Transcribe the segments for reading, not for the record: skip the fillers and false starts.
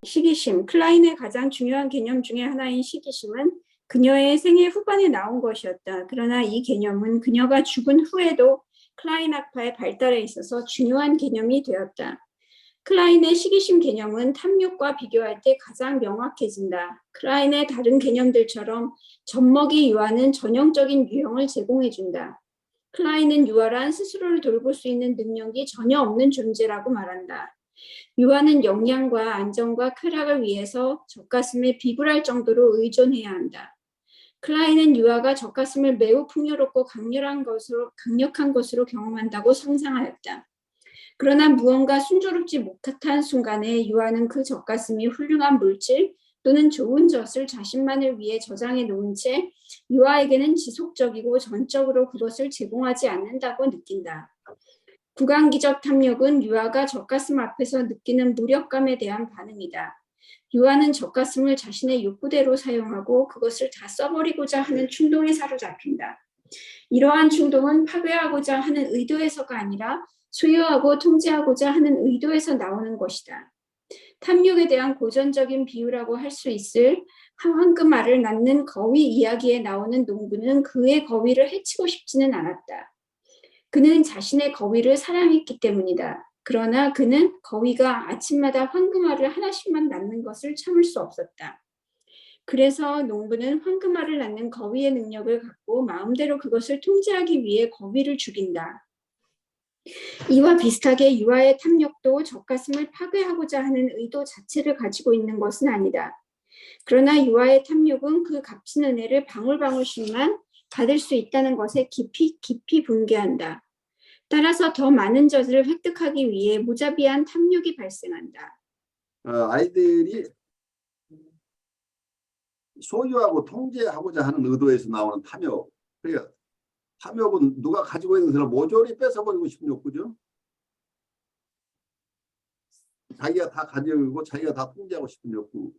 시기심, 클라인의 가장 중요한 개념 중에 하나인 시기심은 그녀의 생애 후반에 나온 것이었다. 그러나 이 개념은 그녀가 죽은 후에도 클라인 학파의 발달에 있어서 중요한 개념이 되었다. 클라인의 시기심 개념은 탐욕과 비교할 때 가장 명확해진다. 클라인의 다른 개념들처럼 젖먹이 유아는 전형적인 유형을 제공해준다. 클라인은 유아란 스스로를 돌볼 수 있는 능력이 전혀 없는 존재라고 말한다. 유아는 영양과 안정과 쾌락을 위해서 젖가슴에 비굴할 정도로 의존해야 한다. 클라인은 유아가 젖가슴을 매우 풍요롭고 강력한 것으로 경험한다고 상상하였다. 그러나 무언가 순조롭지 못한 순간에 유아는 그 젖가슴이 훌륭한 물질 또는 좋은 젖을 자신만을 위해 저장해 놓은 채 유아에게는 지속적이고 전적으로 그것을 제공하지 않는다고 느낀다. 구강기적 탐욕은 유아가 젖가슴 앞에서 느끼는 무력감에 대한 반응이다. 유아는 젖가슴을 자신의 욕구대로 사용하고 그것을 다 써버리고자 하는 충동에 사로잡힌다. 이러한 충동은 파괴하고자 하는 의도에서가 아니라 소유하고 통제하고자 하는 의도에서 나오는 것이다. 탐욕에 대한 고전적인 비유라고 할 수 있을 황금알을 낳는 거위 이야기에 나오는 농부는 그의 거위를 해치고 싶지는 않았다. 그는 자신의 거위를 사랑했기 때문이다. 그러나 그는 거위가 아침마다 황금알을 하나씩만 낳는 것을 참을 수 없었다. 그래서 농부는 황금알을 낳는 거위의 능력을 갖고 마음대로 그것을 통제하기 위해 거위를 죽인다. 이와 비슷하게 유아의 탐욕도 젖가슴을 파괴하고자 하는 의도 자체를 가지고 있는 것은 아니다. 그러나 유아의 탐욕은 그 값진 은혜를 방울방울씩만 받을 수 있다는 것에 깊이 분개한다. 따라서 더 많은 젖을 획득하기 위해 무자비한 탐욕이 발생한다. 아이들이 소유하고 통제하고자 하는 의도에서 나오는 탐욕. 그러니까 탐욕은 누가 가지고 있는 것을 모조리 뺏어버리고 싶은 욕구죠. 자기가 다 가지고 자기가 다 통제하고 싶은 욕구.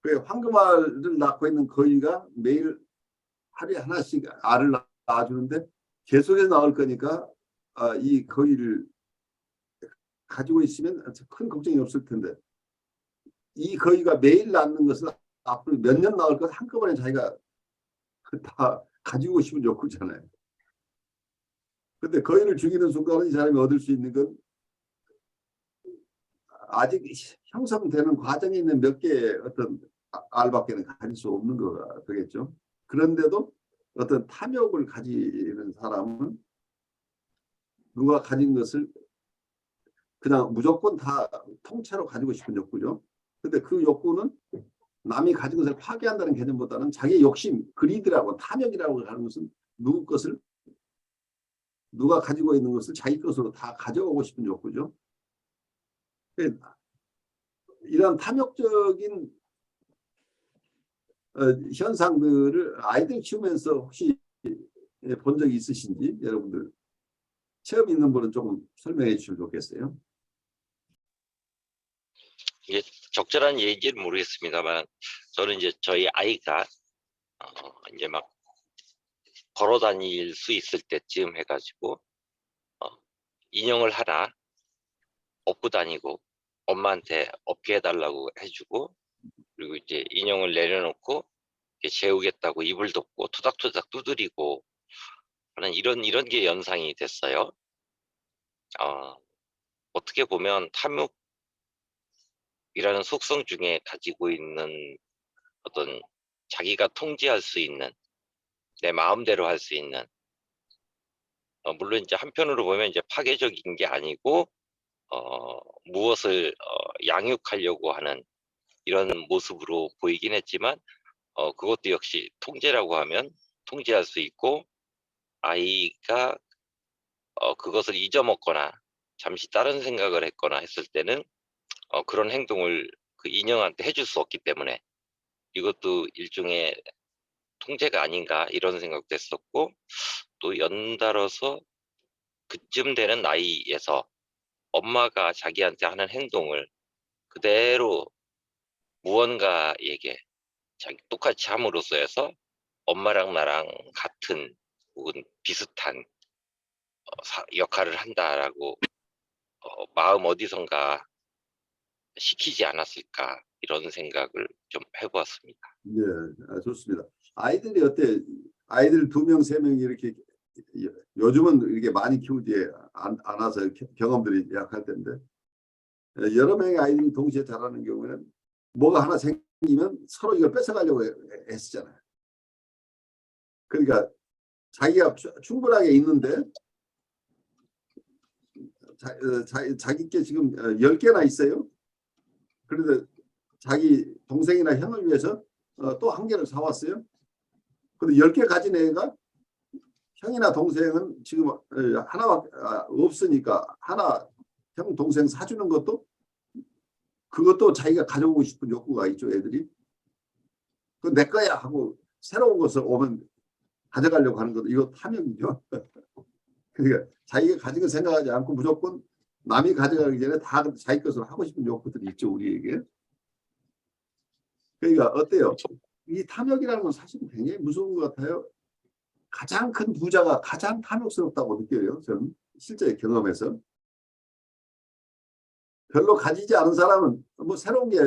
그 황금알을 낳고 있는 거위가 매일 하루에 하나씩 알을 낳아주는데 계속해서 나올 거니까 이 거위를 가지고 있으면 큰 걱정이 없을 텐데 이 거위가 매일 낳는 것은 앞으로 몇 년 나올 것 한꺼번에 자기가 다 가지고 싶은 욕구잖아요. 근데 거위를 죽이는 순간은 이 사람이 얻을 수 있는 건 아직 형성되는 과정에 있는 몇 개의 어떤 알밖에는 가질 수 없는 거가 되겠죠. 그런데도 어떤 탐욕을 가지는 사람은 누가 가진 것을 그냥 무조건 다 통째로 가지고 싶은 욕구죠. 근데 그 욕구는 남이 가진 것을 파괴한다는 개념보다는 자기의 욕심, 그리드라고 탐욕이라고 하는 것은 누구 것을 누가 가지고 있는 것을 자기 것으로 다 가져오고 싶은 욕구죠. 이런 탐욕적인 현상들을 아이들 키우면서 혹시 본 적이 있으신지 여러분들 체험 있는 분은 조금 설명해 주시면 좋겠어요. 이게 적절한 얘기는 모르겠습니다만 저는 이제 저희 아이가 이제 막 걸어 다닐 수 있을 때쯤 해가지고 인형을 하나 업고 다니고 엄마한테 업게 해달라고 해주고 그리고 이제 인형을 내려놓고 재우겠다고 이불 덮고 토닥토닥 두드리고 하는 이런 게 연상이 됐어요. 어떻게 보면 탐욕이라는 속성 중에 가지고 있는 어떤 자기가 통제할 수 있는 내 마음대로 할 수 있는 물론 이제 한편으로 보면 이제 파괴적인 게 아니고 무엇을 양육하려고 하는 이런 모습으로 보이긴 했지만 그것도 역시 통제라고 하면 통제할 수 있고 아이가 그것을 잊어먹거나 잠시 다른 생각을 했거나 했을 때는 그런 행동을 그 인형한테 해줄 수 없기 때문에 이것도 일종의 통제가 아닌가 이런 생각도 했었고 또 연달아서 그쯤 되는 나이에서 엄마가 자기한테 하는 행동을 그대로 무언가에게 똑같이 함으로써 해서 엄마랑 나랑 같은 혹은 비슷한 역할을 한다라고 마음 어디선가 시키지 않았을까 이런 생각을 좀 해보았습니다. 네, 좋습니다. 아이들이 어때? 아이들 2명, 3명 이렇게 요즘은 이렇게 많이 키우지 않아서 경험들이 약할 텐데 여러 명의 아이들이 동시에 자라는 경우에는 뭐가 하나 생기면 서로 이걸 뺏어가려고 애쓰잖아요. 그러니까 자기가 충분하게 있는데 자기께 지금 10개나 있어요. 그런데 자기 동생이나 형을 위해서 또 1개를 사왔어요. 근데 10개 가진 애가 형이나 동생은 지금 하나밖에 없으니까 하나 형 동생 사주는 것도 그것도 자기가 가져오고 싶은 욕구가 있죠. 애들이 그 내 거야 하고 새로운 것을 오면 가져가려고 하는 것도 이거 탐욕이죠. 그러니까 자기가 가진 거 생각하지 않고 무조건 남이 가져가기 전에 다 자기 것으로 하고 싶은 욕구들이 있죠. 우리에게. 그러니까 어때요? 이 탐욕이라는 건 사실 굉장히 무서운 것 같아요. 가장 큰 부자가 가장 탐욕스럽다고 느껴요. 저는 실제 경험에서. 별로 가지지 않은 사람은 뭐 새로운 게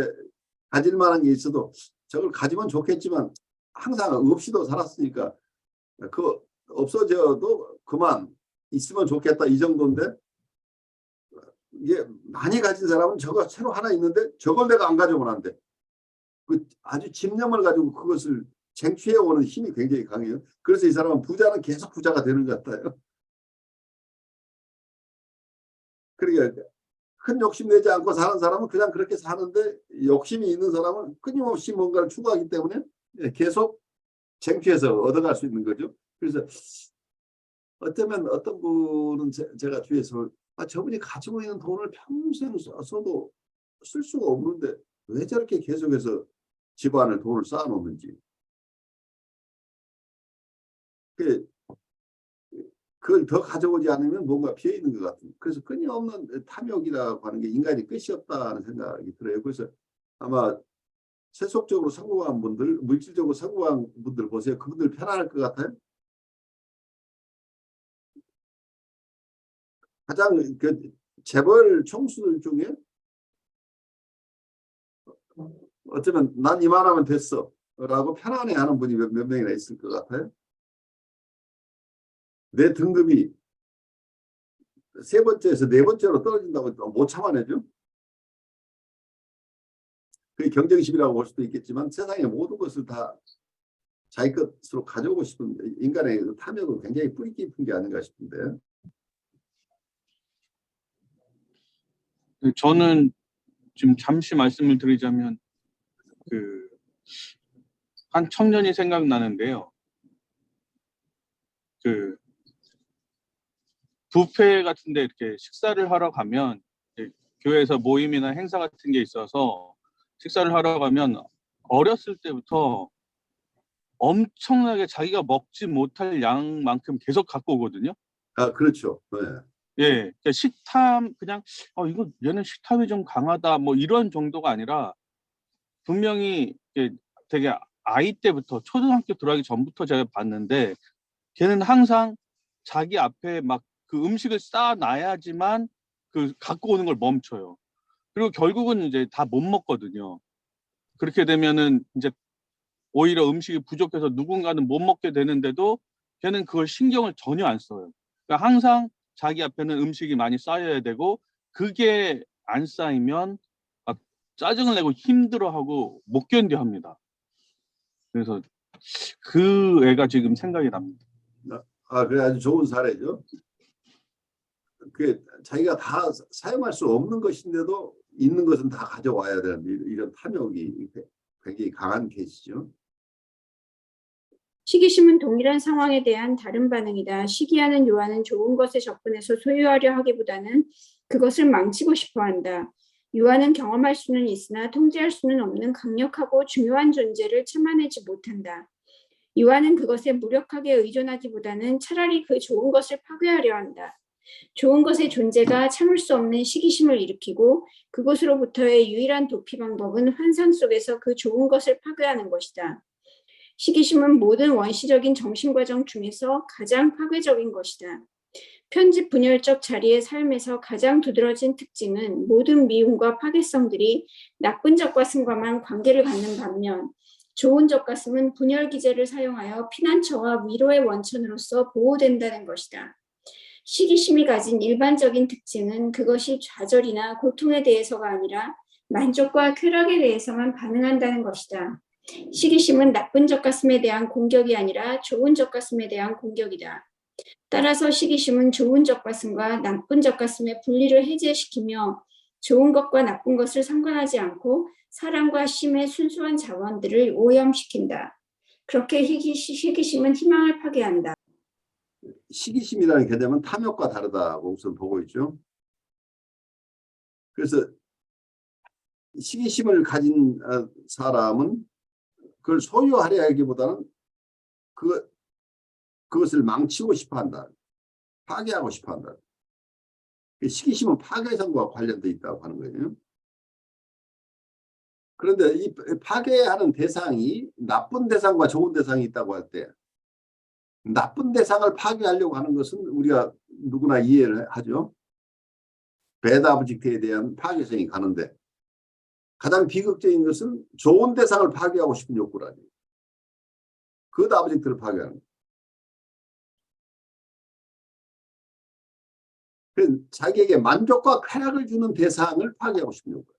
가질 만한 게 있어도 저걸 가지면 좋겠지만 항상 없이도 살았으니까 그 없어져도 그만 있으면 좋겠다 이 정도인데 이게 많이 가진 사람은 저거 새로 하나 있는데 저걸 내가 안 가져오면 안 돼. 그 아주 집념을 가지고 그것을 쟁취해 오는 힘이 굉장히 강해요. 그래서 이 사람은 부자는 계속 부자가 되는 것 같아요. 그러니까 큰 욕심 내지 않고 사는 사람은 그냥 그렇게 사는데 욕심이 있는 사람은 끊임없이 뭔가를 추구하기 때문에 계속 쟁취해서 얻어갈 수 있는 거죠. 그래서 어쩌면 어떤 분은 제가 주위에서 저분이 가지고 있는 돈을 평생 써도 쓸 수가 없는데 왜 저렇게 계속해서 집안에 돈을 쌓아놓는지. 그걸 더 가져오지 않으면 뭔가 피해 있는 것 같은. 그래서 끊임없는 탐욕이라고 하는 게 인간이 끝이 없다는 생각이 들어요. 그래서 아마 세속적으로 성공한 분들, 물질적으로 성공한 분들 보세요. 그분들 편안할 것 같아요. 가장 그 재벌 총수들 중에 어쩌면 난 이만하면 됐어 라고 편안해하는 분이 몇 명이나 있을 것 같아요. 내 등급이 3번째에서 4번째로 떨어진다고 못 참아내죠. 그게 경쟁심이라고 볼 수도 있겠지만 세상의 모든 것을 다 자기 것으로 가져오고 싶은 인간의 탐욕은 굉장히 뿌리 깊은 게 아닌가 싶은데. 저는 지금 잠시 말씀을 드리자면 한 청년이 생각나는데요. 뷔페 같은데 이렇게 식사를 하러 가면 교회에서 모임이나 행사 같은 게 있어서 식사를 하러 가면 어렸을 때부터 엄청나게 자기가 먹지 못할 양만큼 계속 갖고 오거든요. 아, 그렇죠. 네. 예, 그러니까 식탐 그냥 이거 얘는 식탐이 좀 강하다 뭐 이런 정도가 아니라 분명히 되게 아이 때부터 초등학교 들어가기 전부터 제가 봤는데 걔는 항상 자기 앞에 막 그 음식을 쌓아놔야지만 그 갖고 오는 걸 멈춰요. 그리고 결국은 이제 다 못 먹거든요. 그렇게 되면은 이제 오히려 음식이 부족해서 누군가는 못 먹게 되는데도 걔는 그걸 신경을 전혀 안 써요. 그러니까 항상 자기 앞에는 음식이 많이 쌓여야 되고 그게 안 쌓이면 막 짜증을 내고 힘들어하고 못 견뎌합니다. 그래서 그 애가 지금 생각이 납니다. 그래 아주 좋은 사례죠. 그 자기가 다 사용할 수 없는 것인데도 있는 것은 다 가져와야 되는 이런 탐욕이 굉장히 강한 케이스죠. 시기심은 동일한 상황에 대한 다른 반응이다. 시기하는 요한은 좋은 것에 접근해서 소유하려 하기보다는 그것을 망치고 싶어한다. 요한은 경험할 수는 있으나 통제할 수는 없는 강력하고 중요한 존재를 참아내지 못한다. 요한은 그것에 무력하게 의존하기보다는 차라리 그 좋은 것을 파괴하려 한다. 좋은 것의 존재가 참을 수 없는 시기심을 일으키고 그것으로부터의 유일한 도피 방법은 환상 속에서 그 좋은 것을 파괴하는 것이다. 시기심은 모든 원시적인 정신과정 중에서 가장 파괴적인 것이다. 편집 분열적 자리의 삶에서 가장 두드러진 특징은 모든 미움과 파괴성들이 나쁜 적가슴과만 관계를 갖는 반면 좋은 적가슴은 분열 기제를 사용하여 피난처와 위로의 원천으로서 보호된다는 것이다. 시기심이 가진 일반적인 특징은 그것이 좌절이나 고통에 대해서가 아니라 만족과 쾌락에 대해서만 반응한다는 것이다. 시기심은 나쁜 적가슴에 대한 공격이 아니라 좋은 적가슴에 대한 공격이다. 따라서 시기심은 좋은 적가슴과 나쁜 적가슴의 분리를 해제시키며 좋은 것과 나쁜 것을 상관하지 않고 사랑과 심의 순수한 자원들을 오염시킨다. 그렇게 시기심은 희망을 파괴한다. 시기심이라는 개념은 탐욕과 다르다고 우선 보고 있죠. 그래서 시기심을 가진 사람은 그걸 소유하려기보다는 그것을 망치고 싶어한다. 파괴하고 싶어한다. 시기심은 파괴성과 관련돼 있다고 하는 거예요. 그런데 이 파괴하는 대상이 나쁜 대상과 좋은 대상이 있다고 할 때 나쁜 대상을 파괴하려고 하는 것은 우리가 누구나 이해를 하죠. 배드 오브젝트에 대한 파괴성이 가는데 가장 비극적인 것은 좋은 대상을 파괴하고 싶은 욕구라니. 그 오브젝트를 파괴하는 거예요. 자기에게 만족과 쾌락을 주는 대상을 파괴하고 싶은 욕구.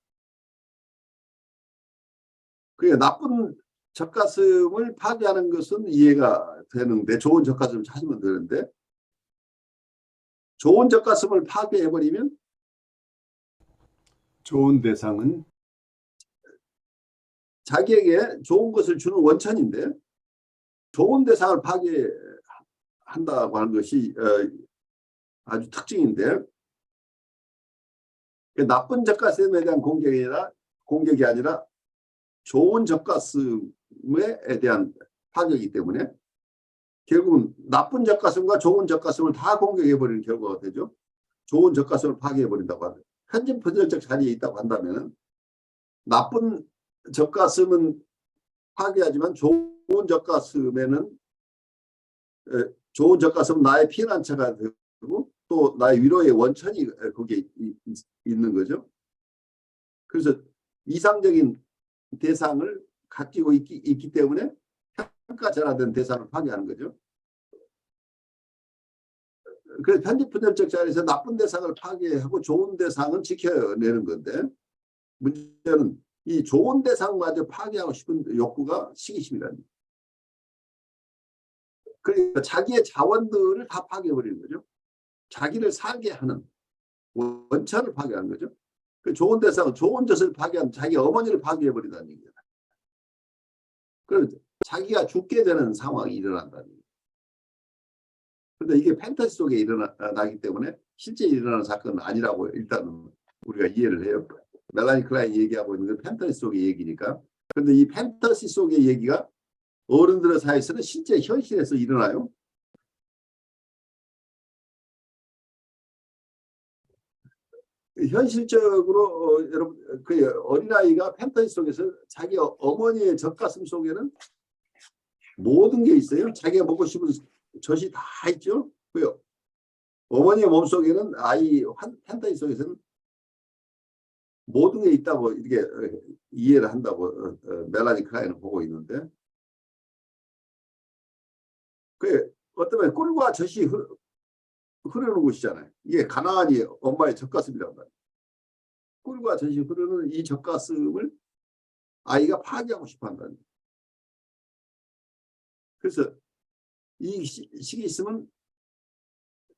그게 나쁜 젖가슴을 파괴하는 것은 이해가 되는데 좋은 젖가슴을 찾으면 되는데 좋은 젖가슴을 파괴해버리면 좋은 대상은 자기에게 좋은 것을 주는 원천인데 좋은 대상을 파괴한다고 하는 것이 아주 특징인데 나쁜 젖가슴에 대한 공격이 아니라 좋은 젖가슴에 대한 파격이기 때문에 결국은 나쁜 젖가슴과 좋은 젖가슴을 다 공격해버리는 결과가 되죠. 좋은 젖가슴을 파괴해버린다고 하는 편집 분열적 자리에 있다고 한다면 나쁜 젖가슴은 파괴하지만 좋은 젖가슴은 나의 피난처가 되고 또 나의 위로의 원천이 거기에 있는 거죠. 그래서 이상적인 대상을 가지고 있기 때문에 평가절하된 대상을 파괴하는 거죠. 그래서 편집 분열적 자리에서 나쁜 대상을 파괴하고 좋은 대상은 지켜내는 건데 문제는 이 좋은 대상마저 파괴하고 싶은 욕구가 시기심이라는 거예요. 그러니까 자기의 자원들을 다 파괴해버리는 거죠. 자기를 살게 하는 원천을 파괴하는 거죠. 그 좋은 대상은 좋은 젖을 파괴하면 자기 어머니를 파괴해버린다는 얘기예요. 그럼 자기가 죽게 되는 상황이 일어난다는 거예요. 그런데 이게 판타지 속에 일어나기 때문에 실제 일어나는 사건은 아니라고 일단은 우리가 이해를 해요. 멜라니 클라인이 얘기하고 있는 건 판타지 속의 얘기니까. 그런데 이 판타지 속의 얘기가 어른들의 사이에서는 실제 현실에서 일어나요. 현실적으로 여러분 그 어린아이가 판타지 속에서 자기 어머니의 젖가슴 속에는 모든 게 있어요. 자기가 먹고 싶은 젖이 다 있죠. 그 어머니의 몸속에는 아이 판타지 속에서는 모든 게 있다고 이렇게 이해를 한다고 멜라니 클라인은 보고 있는데 그 어쩌면 꿀과 젖이 흐르는 곳이잖아요. 이게 가나안이 엄마의 젖가슴이라고 말해요. 꿀과 젖이 흐르는 이 젖가슴을 아이가 파괴하고 싶어 한다는 거예요. 그래서 이 식이 있으면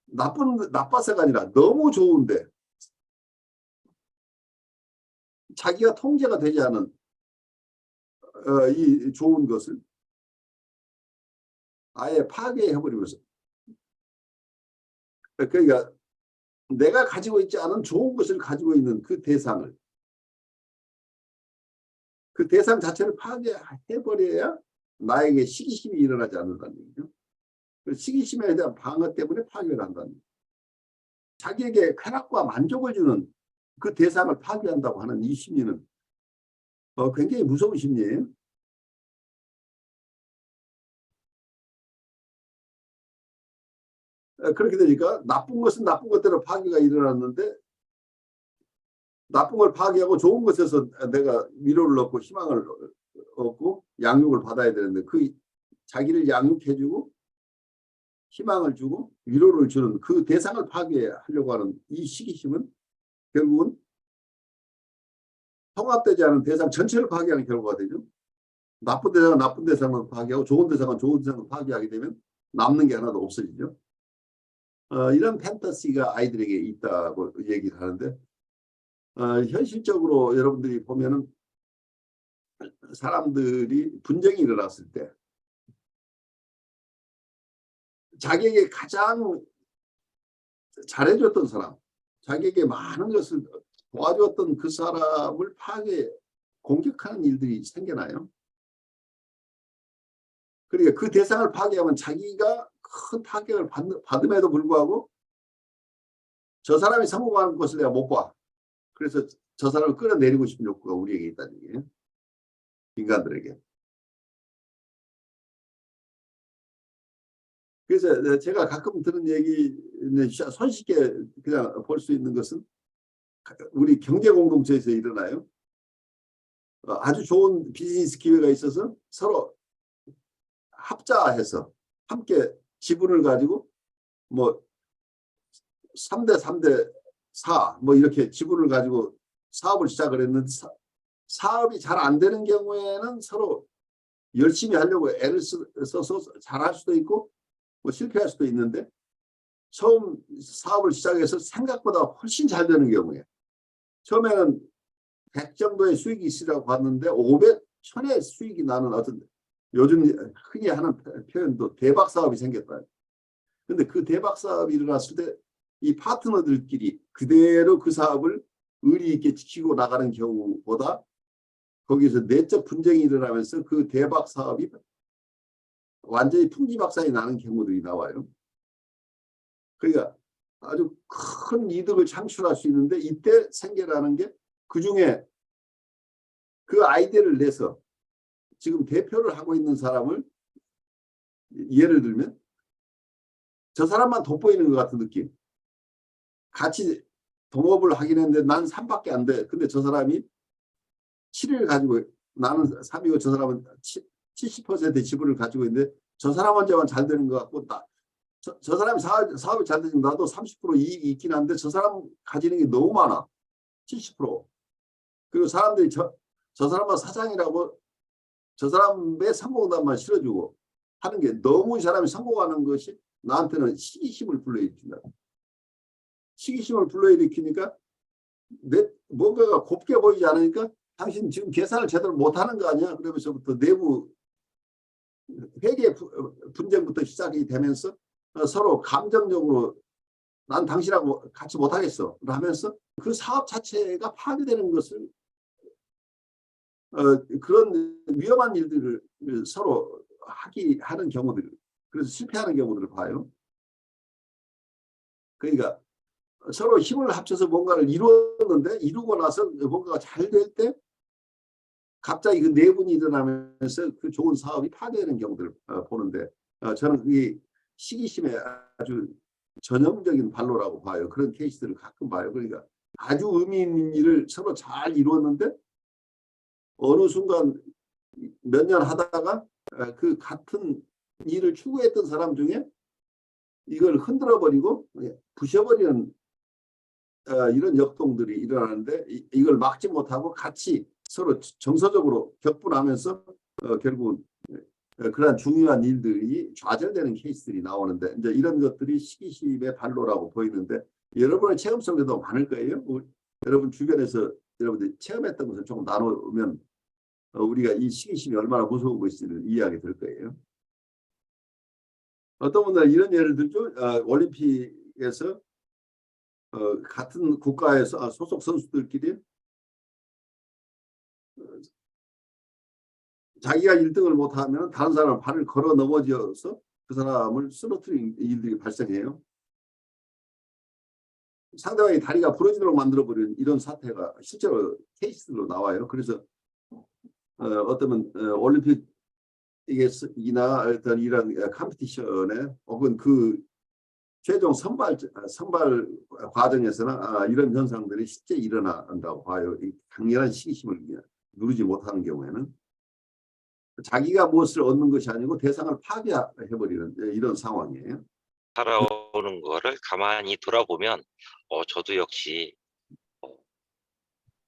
나빠서가 아니라 너무 좋은데 자기가 통제가 되지 않은 이 좋은 것을 아예 파괴해버리면서 그러니까 내가 가지고 있지 않은 좋은 것을 가지고 있는 그 대상 자체를 파괴해버려야 나에게 시기심이 일어나지 않는다는 얘기죠. 시기심에 대한 방어 때문에 파괴를 한다는 거예요. 자기에게 쾌락과 만족을 주는 그 대상을 파괴한다고 하는 이 심리는 굉장히 무서운 심리예요. 그렇게 되니까 나쁜 것은 나쁜 것대로 파괴가 일어났는데 나쁜 걸 파괴하고 좋은 것에서 내가 위로를 얻고 희망을 얻고 양육을 받아야 되는데 그 자기를 양육해주고 희망을 주고 위로를 주는 그 대상을 파괴하려고 하는 이 시기심은 결국은 통합되지 않은 대상 전체를 파괴하는 결과가 되죠. 나쁜 대상은 나쁜 대상을 파괴하고 좋은 대상은 좋은 대상을 파괴하게 되면 남는 게 하나도 없어지죠. 이런 판타시가 아이들에게 있다고 얘기를 하는데 현실적으로 여러분들이 보면은 사람들이 분쟁이 일어났을 때 자기에게 가장 잘해줬던 사람, 자기에게 많은 것을 도와줬던 그 사람을 공격하는 일들이 생겨나요. 그러니까 그 대상을 파괴하면 자기가 큰 타격을 받음에도 불구하고 저 사람이 성공하는 것을 내가 못 봐. 그래서 저 사람을 끌어내리고 싶은 욕구가 우리에게 있다는 얘기예요. 인간들에게. 그래서 제가 가끔 들은 얘기는 손쉽게 그냥 볼 수 있는 것은 우리 경제 공동체에서 일어나요. 아주 좋은 비즈니스 기회가 있어서 서로 합자해서 함께 지분을 가지고 뭐 3대 3대 4 뭐 이렇게 지분을 가지고 사업을 시작을 했는데 사업이 잘 안 되는 경우에는 서로 열심히 하려고 애를 써서 잘할 수도 있고 뭐 실패할 수도 있는데 처음 사업을 시작해서 생각보다 훨씬 잘 되는 경우에 처음에는 100 정도의 수익이 있으라고 봤는데 500, 1000의 수익이 나는 어떤 요즘 흔히 하는 표현도 대박 사업이 생겼다. 근데 그 대박 사업이 일어났을 때 이 파트너들끼리 그대로 그 사업을 의리 있게 지키고 나가는 경우보다 거기서 내적 분쟁이 일어나면서 그 대박 사업이 완전히 풍지박산이 나는 경우들이 나와요. 그러니까 아주 큰 이득을 창출할 수 있는데 이때 생겨나는 게 그중에 그 아이디어를 내서 지금 대표를 하고 있는 사람을 예를 들면 저 사람만 돋보이는 것 같은 느낌. 같이 동업을 하긴 했는데 난 3밖에 안 돼. 근데 저 사람이 7을 가지고 나는 3이고 저 사람은 70%의 지분을 가지고 있는데 저 사람 혼자만 잘 되는 것 같고 저 사람이 사업이 잘 되면 나도 30% 이익이 있긴 한데 저 사람 가지는 게 너무 많아. 70%. 그리고 사람들이 저 사람만 사장이라고 저 사람의 성공담만 실어주고 하는 게 너무 이 사람이 성공하는 것이 나한테는 시기심을 불러일으킨다. 시기심을 불러일으키니까 뭔가가 곱게 보이지 않으니까 당신 지금 계산을 제대로 못하는 거 아니야? 그러면서부터 내부 회계 분쟁부터 시작이 되면서 서로 감정적으로 난 당신하고 같이 못하겠어 하면서 그 사업 자체가 파괴되는 것을 그런 위험한 일들을 서로 하는 경우들 그래서 실패하는 경우들을 봐요. 그러니까 서로 힘을 합쳐서 뭔가를 이루었는데 이루고 나서 뭔가가 잘 될 때 갑자기 그 내분이 일어나면서 그 좋은 사업이 파괴되는 경우들을 보는데 저는 이 시기심의 아주 전형적인 발로라고 봐요. 그런 케이스들을 가끔 봐요. 그러니까 아주 의미 있는 일을 서로 잘 이루었는데 어느 순간 몇 년 하다가 그 같은 일을 추구했던 사람 중에 이걸 흔들어버리고 부셔버리는 이런 역동들이 일어나는데 이걸 막지 못하고 같이 서로 정서적으로 격분하면서 결국은 그러한 중요한 일들이 좌절되는 케이스들이 나오는데 이제 이런 것들이 시기심의 발로라고 보이는데 여러분의 체험 속에도 많을 거예요. 여러분 주변에서 여러분들이 체험했던 것을 조금 나누면 우리가 이 시기심이 얼마나 무서운 것인지를 이해하게 될 거예요. 어떤 분들은 이런 예를 들죠. 올림픽에서 같은 국가에서 소속 선수들끼리 자기가 1등을 못하면 다른 사람을 발을 걸어 넘어져서 그 사람을 쓰러뜨리는 일들이 발생해요. 상대방이 다리가 부러지도록 만들어버리는 이런 사태가 실제로 케이스로 나와요. 그래서 어쩌면 올림픽이나 어떤 이런 컴피티션에 혹은 그 최종 선발 과정에서는 이런 현상들이 실제 일어난다고 봐요. 이 강렬한 시기심을 누르지 못하는 경우에는 자기가 무엇을 얻는 것이 아니고 대상을 파괴해버리는 이런 상황이에요. 살아오는 거를 가만히 돌아보면 저도 역시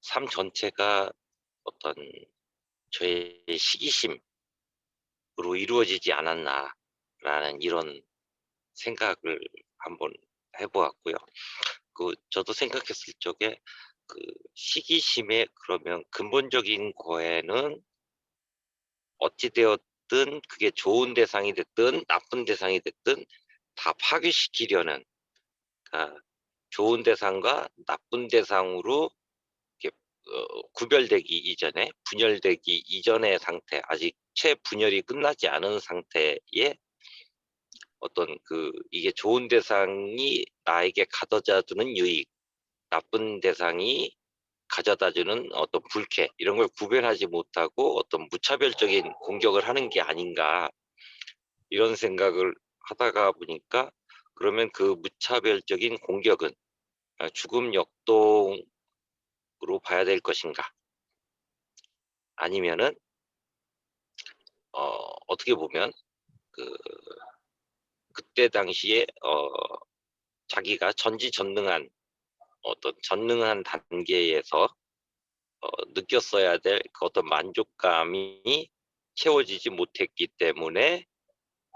삶 전체가 어떤 저의 시기심으로 이루어지지 않았나라는 이런 생각을 한번 해보았고요. 저도 생각했을 적에 시기심의 그러면 근본적인 거에는 어찌되었든 그게 좋은 대상이 됐든 나쁜 대상이 됐든 다 파괴시키려는, 그러니까 좋은 대상과 나쁜 대상으로 이렇게 구별되기 이전에, 분열되기 이전의 상태, 아직 채 분열이 끝나지 않은 상태에 어떤 이게 좋은 대상이 나에게 가져다 주는 유익, 나쁜 대상이 가져다 주는 어떤 불쾌, 이런 걸 구별하지 못하고 어떤 무차별적인 공격을 하는 게 아닌가, 이런 생각을 하다가 보니까, 그러면 그 무차별적인 공격은 죽음 역동으로 봐야 될 것인가, 아니면은 어떻게 보면 그때 당시에 자기가 전지전능한 어떤 전능한 단계에서 느꼈어야 될 어떤 만족감이 채워지지 못했기 때문에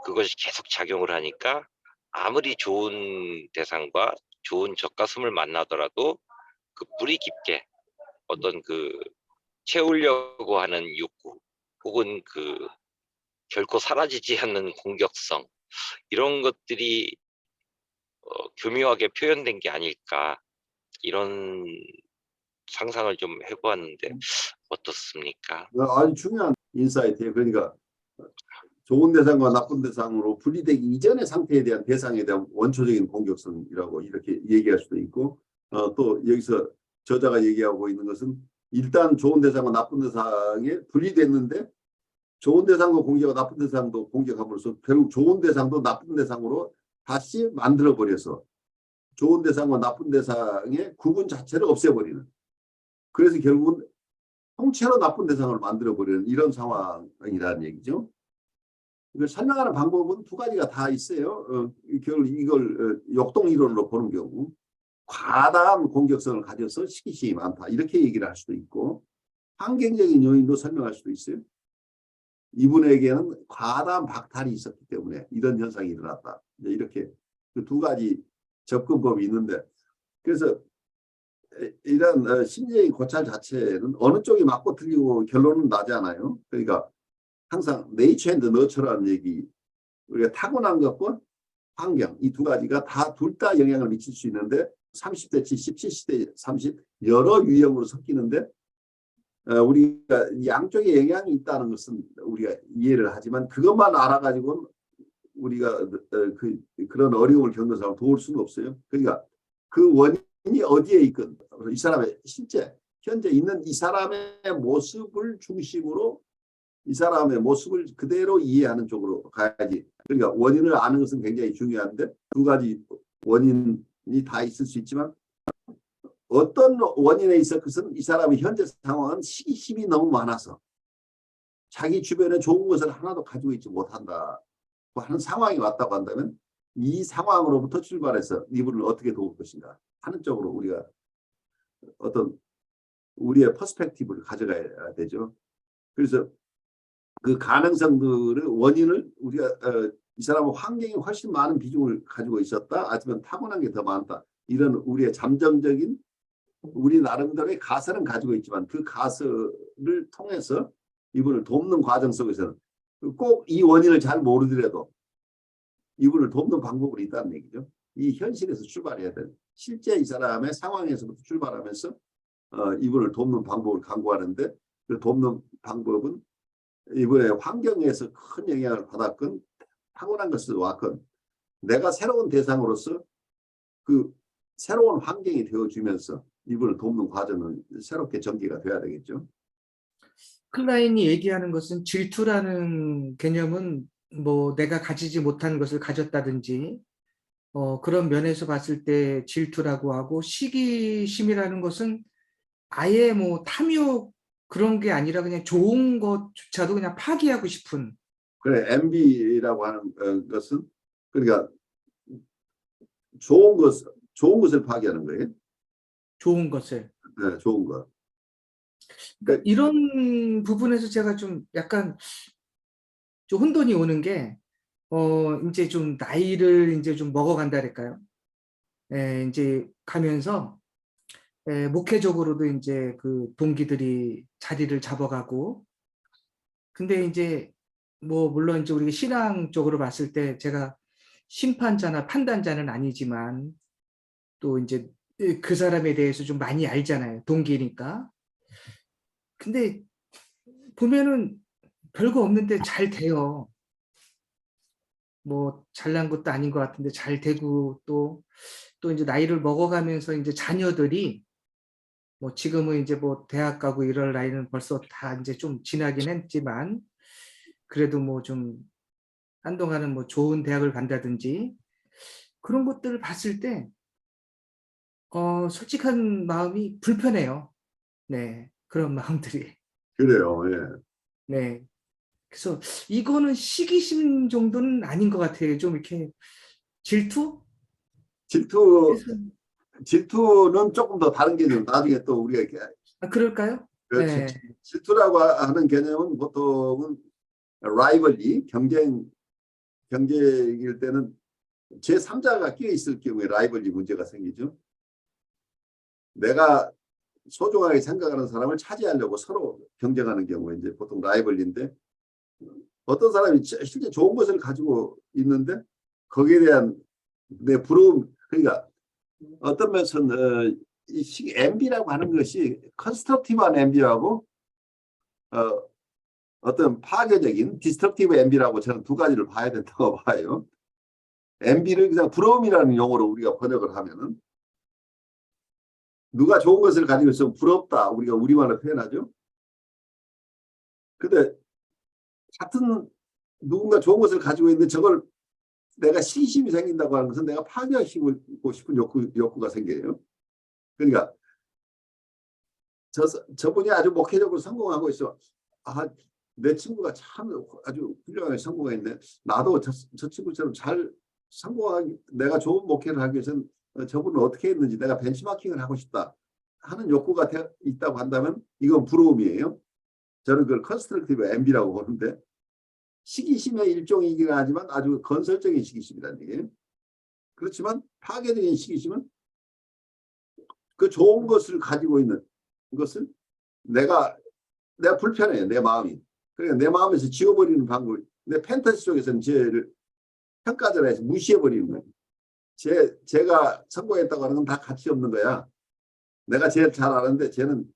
그것이 계속 작용을 하니까 아무리 좋은 대상과 좋은 젖가슴을 만나더라도 뿌리 깊게 어떤 채우려고 하는 욕구, 혹은 결코 사라지지 않는 공격성, 이런 것들이 교묘하게 표현된 게 아닐까, 이런 상상을 좀 해보았는데 어떻습니까? 아주 중요한 인사이트예요. 그러니까 좋은 대상과 나쁜 대상으로 분리되기 이전의 상태에 대한 대상에 대한 원초적인 공격성이라고 이렇게 얘기할 수도 있고, 또 여기서 저자가 얘기하고 있는 것은 일단 좋은 대상과 나쁜 대상에 분리됐는데 좋은 대상과 공격과 나쁜 대상도 공격함으로써 결국 좋은 대상도 나쁜 대상으로 다시 만들어버려서 좋은 대상과 나쁜 대상의 구분 자체를 없애버리는, 그래서 결국은 통째로 나쁜 대상을 만들어버리는 이런 상황이라는 얘기죠. 이걸 설명하는 방법은 두 가지가 다 있어요. 이걸 역동 이론으로 보는 경우 과다한 공격성을 가져서 시기심이 많다, 이렇게 얘기를 할 수도 있고, 환경적인 요인도 설명할 수도 있어요. 이분에게는 과다한 박탈이 있었기 때문에 이런 현상이 일어났다, 이렇게 그 두 가지 접근법이 있는데, 그래서 이런 심리적인 고찰 자체는 어느 쪽이 맞고 틀리고 결론은 나지 않아요. 그러니까 항상 네이처 앤드 너처라는 얘기, 우리가 타고난 것과 환경, 이 두 가지가 둘 다 영향을 미칠 수 있는데 30대 70, 70대 30 여러 유형으로 섞이는데, 우리가 양쪽에 영향이 있다는 것은 우리가 이해를 하지만 그것만 알아가지고는 우리가 그런 어려움을 겪는 사람을 도울 수는 없어요. 그러니까 그 원인이 어디에 있건 이 사람의 실제 현재 있는 이 사람의 모습을 중심으로 이 사람의 모습을 그대로 이해하는 쪽으로 가야지. 그러니까 원인을 아는 것은 굉장히 중요한데 두 가지 원인이 다 있을 수 있지만 어떤 원인에 있어 그것은 이 사람의 현재 상황은 시기심이 너무 많아서 자기 주변에 좋은 것을 하나도 가지고 있지 못한다 하는 상황이 왔다고 한다면 이 상황으로부터 출발해서 이분을 어떻게 도울 것인가 하는 쪽으로 우리가 어떤 우리의 퍼스펙티브를 가져가야 되죠. 그래서 그 가능성들의 원인을 우리가 이 사람은 환경이 훨씬 많은 비중을 가지고 있었다, 아니면 타고난 게 더 많다, 이런 우리의 잠정적인 우리 나름대로의 가설은 가지고 있지만 그 가설을 통해서 이분을 돕는 과정 속에서는 꼭 이 원인을 잘 모르더라도 이분을 돕는 방법이 있다는 얘기죠. 이 현실에서 출발해야 되는, 실제 이 사람의 상황에서부터 출발하면서 이분을 돕는 방법을 강구하는데, 그 돕는 방법은 이분의 환경에서 큰 영향을 받았건 타고난 것을 왔건 내가 새로운 대상으로서 그 새로운 환경이 되어주면서 이분을 돕는 과정은 새롭게 전개가 돼야 되겠죠. 클라인이 얘기하는 것은 질투라는 개념은 뭐 내가 가지지 못한 것을 가졌다든지 그런 면에서 봤을 때 질투라고 하고, 시기심이라는 것은 아예 뭐 탐욕 그런 게 아니라 그냥 좋은 것조차도 그냥 파기하고 싶은. 그래, MB라고 하는 것은 그러니까 좋은 것을 파괴하는 거예요. 좋은 것을. 네, 좋은 것. 그러니까 이런 부분에서 제가 좀 약간 좀 혼돈이 오는 게, 이제 좀 나이를 이제 좀 먹어간다랄까요? 이제 가면서, 목회적으로도 이제 그 동기들이 자리를 잡아가고, 근데 이제 뭐 물론 이제 우리 신앙적으로 봤을 때 제가 심판자나 판단자는 아니지만 또 이제 그 사람에 대해서 좀 많이 알잖아요. 동기니까. 근데 보면은 별거 없는데 잘 돼요. 뭐 잘난 것도 아닌 것 같은데 잘 되고, 또 이제 나이를 먹어가면서 이제 자녀들이 뭐 지금은 이제 뭐 대학 가고 이럴 나이는 벌써 다 이제 좀 지나긴 했지만, 그래도 뭐 좀 한동안은 뭐 좋은 대학을 간다든지 그런 것들을 봤을 때 솔직한 마음이 불편해요. 네, 그런 마음들이. 그래요. 예. 네. 그래서 이거는 시기심 정도는 아닌 것 같아요. 좀 이렇게 질투? 질투, 그래서 질투는 조금 더 다른 개념. 나중에 또 우리가 이렇게 그럴까요? 네. 질투라고 하는 개념은 보통은 라이벌리, 경쟁일 때는 제3자가 끼어 있을 경우에 라이벌리 문제가 생기죠. 내가 소중하게 생각하는 사람을 차지하려고 서로 경쟁하는 경우에 이제 보통 라이벌리인데, 어떤 사람이 실제 좋은 것을 가지고 있는데 거기에 대한 내 부러움, 그러니까 어떤 면에서는 이 MB라고 하는 것이 컨스트럭티브한 MB하고 어떤 파괴적인 디스트럭티브 MB라고 저는 두 가지를 봐야 된다고 봐요. MB를 그냥 부러움이라는 용어로 우리가 번역을 하면은, 누가 좋은 것을 가지고 있으면 부럽다, 우리가 우리말로 표현하죠. 근데 같은 누군가 좋은 것을 가지고 있는데 저걸 내가 시심이 생긴다고 하는 것은 내가 파괴하고 싶은 욕구가 생겨요. 그러니까 저분이 아주 목회적으로 성공하고 있어. 아, 내 친구가 참 아주 훌륭하게 성공했네. 나도 저 친구처럼 잘 성공하기, 내가 좋은 목회를 하기 위해서는 저분은 어떻게 했는지 내가 벤치마킹을 하고 싶다 하는 욕구가 있다고 한다면 이건 부러움이에요. 저는 그걸 컨스트럭티브 MB라고 보는데, 시기심의 일종이긴 하지만 아주 건설적인 시기심이라는 얘기예요. 그렇지만 파괴적인 시기심은 그 좋은 것을 가지고 있는 것을 내가 불편해요. 내 마음이. 그러니까 내 마음에서 지워버리는 방법. 내 판타지 속에서는 쟤를 평가절하 해서 무시해버리는 거예요. 제가 성공했다고 하는 건 다 가치 없는 거야. 내가 제일 잘 아는데 쟤는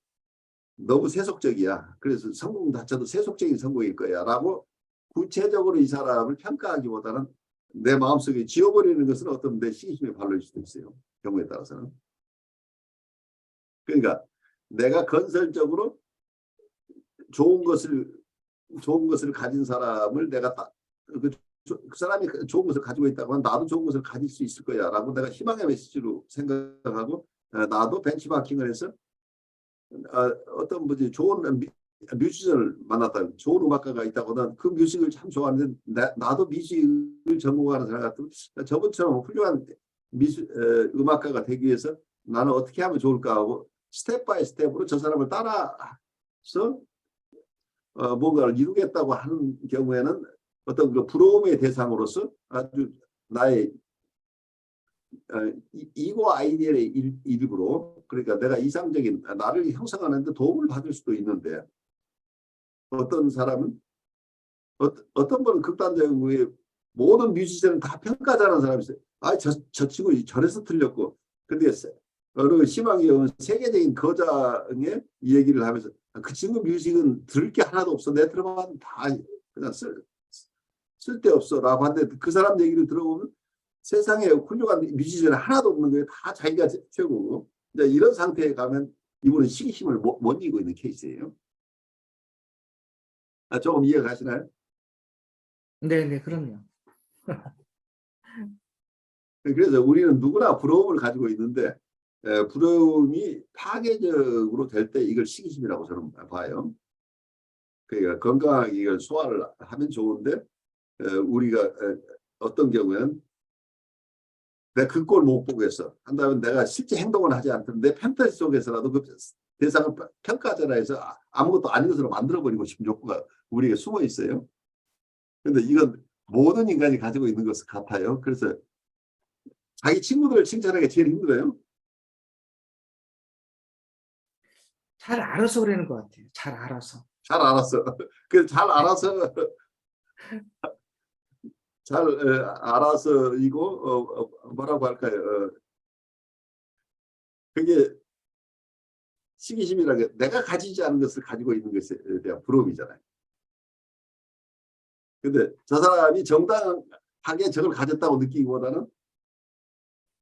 너무 세속적이야. 그래서 성공 자체도 세속적인 성공일 거야 라고 구체적으로 이 사람을 평가하기보다는 내 마음속에 지워버리는 것은 어떤 내 시기심의 발로일 수도 있어요. 경우에 따라서는. 그러니까 내가 건설적으로 좋은 것을 가진 사람을 내가 그 사람이 좋은 것을 가지고 있다고 하면 나도 좋은 것을 가질 수 있을 거야 라고 내가 희망의 메시지로 생각하고, 나도 벤치마킹을 해서 어떤 분이 좋은 뮤지션을 만났다, 좋은 음악가가 있다거나 그 뮤직을 참 좋아하는데 나도 뮤직을 전공하는 사람 같으면 저분처럼 훌륭한 음악가가 되기 위해서 나는 어떻게 하면 좋을까 하고 스텝 바이 스텝으로 저 사람을 따라서 뭔가를 이루겠다고 하는 경우에는 어떤 그 부러움의 대상으로서 아주 나의 이고 아이디어의 일부로, 그러니까 내가 이상적인 나를 형성하는 데 도움을 받을 수도 있는데, 어떤 사람은 어떤 분은 극단적인 거에 모든 뮤지션은 다 평가자라는 사람이 있어요. 저 친구 저래서 틀렸고, 근데 어느 희망이 온 세계적인 거장의 얘기를 하면서 그 친구 뮤직은 들을 게 하나도 없어. 내 들어봐도 다 그냥 쓸데없어 라고 하는데, 그 사람 얘기를 들어보면 세상에 훌륭한 뮤지션이 하나도 없는 거예요. 다 자기가 최고고. 이런 상태에 가면 이분은 시기심을 못 이기고 있는 케이스예요. 조금 이해가 가시나요? 네네, 그럼요. 그래서 우리는 누구나 부러움을 가지고 있는데 부러움이 파괴적으로 될 때 이걸 시기심이라고 저는 봐요. 그러니까 건강하게 이걸 소화를 하면 좋은데 우리가 어떤 경우에는 내가 그 꼴 못 보겠어 한다면 내가 실제 행동을 하지 않던데 판타지 속에서라도 그 대상을 평가하자라 해서 아무것도 아닌 것으로 만들어버리고 싶은 욕구가 우리에게 숨어 있어요. 그런데 이건 모든 인간이 가지고 있는 것 같아요. 그래서 자기 친구들을 칭찬하기 제일 힘들어요. 잘 알아서 그러는 것 같아요. 잘 알아서. 잘 알았어. 그 잘 알아서 잘 알아서 이거 뭐라고 할까요? 그게 시기심이라는 게 내가 가지지 않은 것을 가지고 있는 것에 대한 부러움이잖아요. 근데 저 사람이 정당하게 저걸 가졌다고 느끼기보다는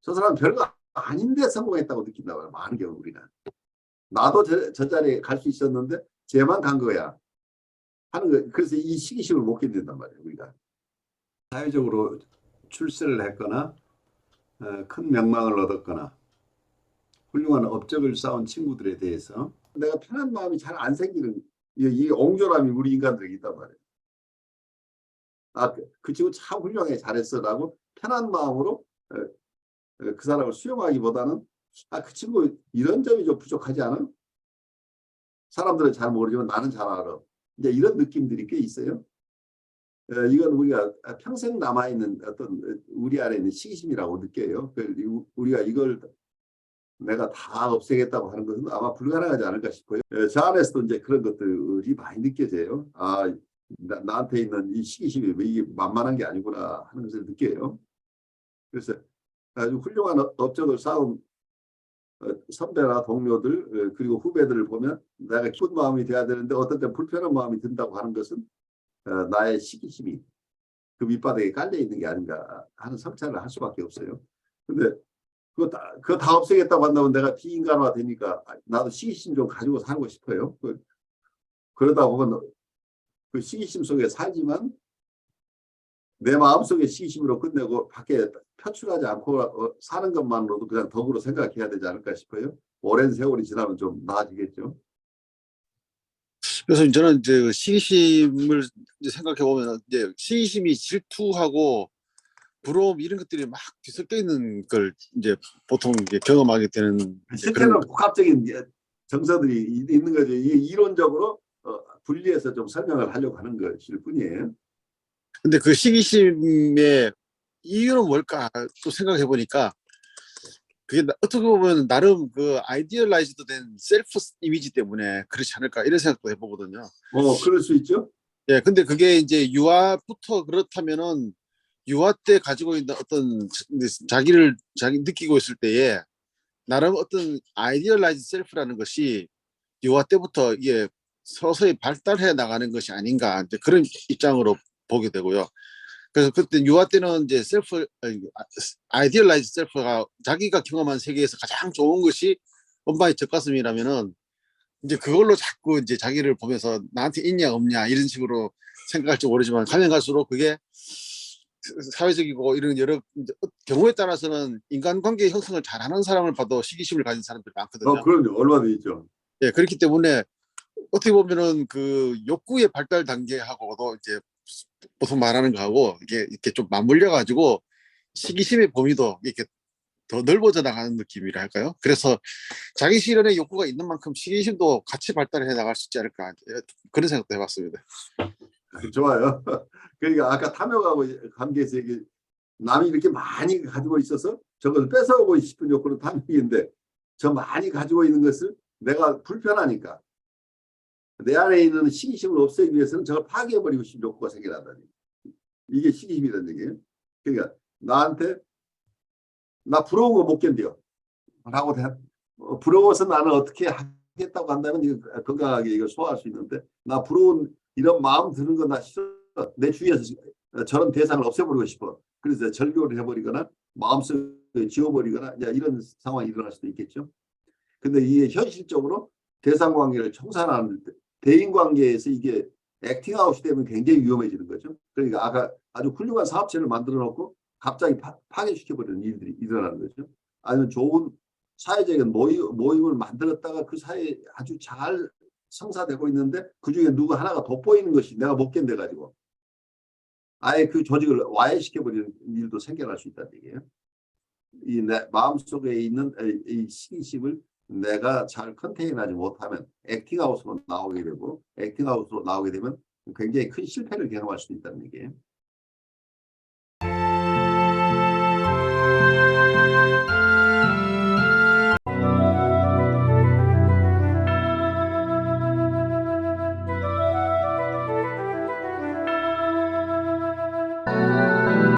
저 사람은 별거 아닌데 성공했다고 느낀다고 해요. 많은 경우 우리가. 나도 저 자리에 갈 수 있었는데 쟤만 간 거야 하는 거. 그래서 이 시기심을 못 견딘단 말이에요. 우리가 사회적으로 출세를 했거나 큰 명망을 얻었거나 훌륭한 업적을 쌓은 친구들에 대해서 내가 편한 마음이 잘 안 생기는 이 옹졸함이 우리 인간들에게 있단 말이에요. 그 친구 참 훌륭하게 잘했어라고 편한 마음으로 그 사람을 수용하기보다는 그 친구 이런 점이 좀 부족하지 않아? 사람들은 잘 모르지만 나는 잘 알아. 이제 이런 느낌들이 꽤 있어요. 이건 우리가 평생 남아있는 어떤 우리 안에 있는 시기심이라고 느껴요. 우리가 이걸 내가 다 없애겠다고 하는 것은 아마 불가능하지 않을까 싶어요. 저 안에서도 이제 그런 것들이 많이 느껴져요. 나한테 있는 이 시기심이 왜 이게 만만한 게 아니구나 하는 것을 느껴요. 그래서 아주 훌륭한 업적을 쌓은 선배나 동료들 그리고 후배들을 보면 내가 기쁜 마음이 돼야 되는데 어떤 때 불편한 마음이 든다고 하는 것은 나의 시기심이 그 밑바닥에 깔려 있는 게 아닌가 하는 성찰을 할 수밖에 없어요. 근데 그거 다 없애겠다고 한다면 내가 비인간화 되니까 나도 시기심 좀 가지고 살고 싶어요. 그러다 보면 그 시기심 속에 살지만 내 마음속에 시기심으로 끝내고 밖에 표출하지 않고 사는 것만으로도 그냥 덕으로 생각해야 되지 않을까 싶어요. 오랜 세월이 지나면 좀 나아지겠죠. 그래서 저는 이제 시기심을 생각해 보면 이제 시기심이 질투하고 부러움 이런 것들이 막 뒤섞여 있는 걸 이제 보통 이제 경험하게 되는 실제로 그런. 복합적인 정서들이 있는 거죠. 이게 이론적으로 분리해서 좀 설명을 하려고 하는 것일 뿐이에요. 근데 그 시기심의 이유는 뭘까 또 생각해 보니까 그게 어떻게 보면 나름 그 아이디얼라이즈드 된 셀프 이미지 때문에 그렇지 않을까 이런 생각도 해보거든요. 그럴 수 있죠. 예, 근데 그게 이제 유아부터 그렇다면은 유아 때 가지고 있는 어떤 자기 느끼고 있을 때에 나름 어떤 아이디얼라이즈 셀프라는 것이 유아 때부터 이게 서서히 발달해 나가는 것이 아닌가 이제 그런 입장으로 보게 되고요. 그래서 그때 유아 때는 이제 아이디얼라이즈 셀프가 자기가 경험한 세계에서 가장 좋은 것이 엄마의 젖가슴이라면은 이제 그걸로 자꾸 이제 자기를 보면서 나한테 있냐 없냐 이런 식으로 생각할지 모르지만 가면 갈수록 그게 사회적이고 이런 여러 경우에 따라서는 인간관계 형성을 잘하는 사람을 봐도 시기심을 가진 사람들이 많거든요. 그럼요. 얼마나 있죠. 예, 그렇기 때문에 어떻게 보면은 그 욕구의 발달 단계하고도 이제 보통 말하는 거하고 이게 이렇게 좀 맞물려 가지고 시기심의 범위도 이렇게 더 넓어져 나가는 느낌이라 할까요? 그래서 자기 실현의 욕구가 있는 만큼 시기심도 같이 발달해 나갈 수 있지 않을까 그런 생각도 해봤습니다. 좋아요. 그러니까 아까 탐욕하고 관계에서 남이 이렇게 많이 가지고 있어서 저걸 뺏어오고 싶은 욕구는 탐욕인데 저 많이 가지고 있는 것을 내가 불편하니까 내 안에 있는 시기심을 없애기 위해서는 저걸 파괴해버리고 싶은 욕구가 생겨난다니. 이게 시기심이라는 얘기예요. 그러니까 나한테 나 부러운 거 못 견뎌 라고 부러워서 나는 어떻게 하겠다고 한다면 이거 건강하게 이걸 소화할 수 있는데 나 부러운 이런 마음 드는 건 나 싫어. 내 주위에서 저런 대상을 없애버리고 싶어. 그래서 절교를 해버리거나 마음속에 지워버리거나 이런 상황이 일어날 수도 있겠죠. 근데 이게 현실적으로 대상관계를 청산하는 대인관계에서 이게 액팅아웃이 되면 굉장히 위험해지는 거죠. 그러니까 아까 아주 훌륭한 사업체를 만들어 놓고 갑자기 파괴시켜버리는 일들이 일어나는 거죠. 아니면 좋은 사회적인 모임을 만들었다가 그 사회에 아주 잘 성사되고 있는데 그중에 누구 하나가 돋보이는 것이 내가 못 견뎌가지고 아예 그 조직을 와해시켜버리는 일도 생겨날 수 있다는 얘기예요. 이 내 마음속에 있는 이 시기심을 내가 잘 컨테인하지 못하면 액팅아웃으로 나오게 되고 액팅아웃으로 나오게 되면 굉장히 큰 실패를 경험할 수도 있다는 얘기예요.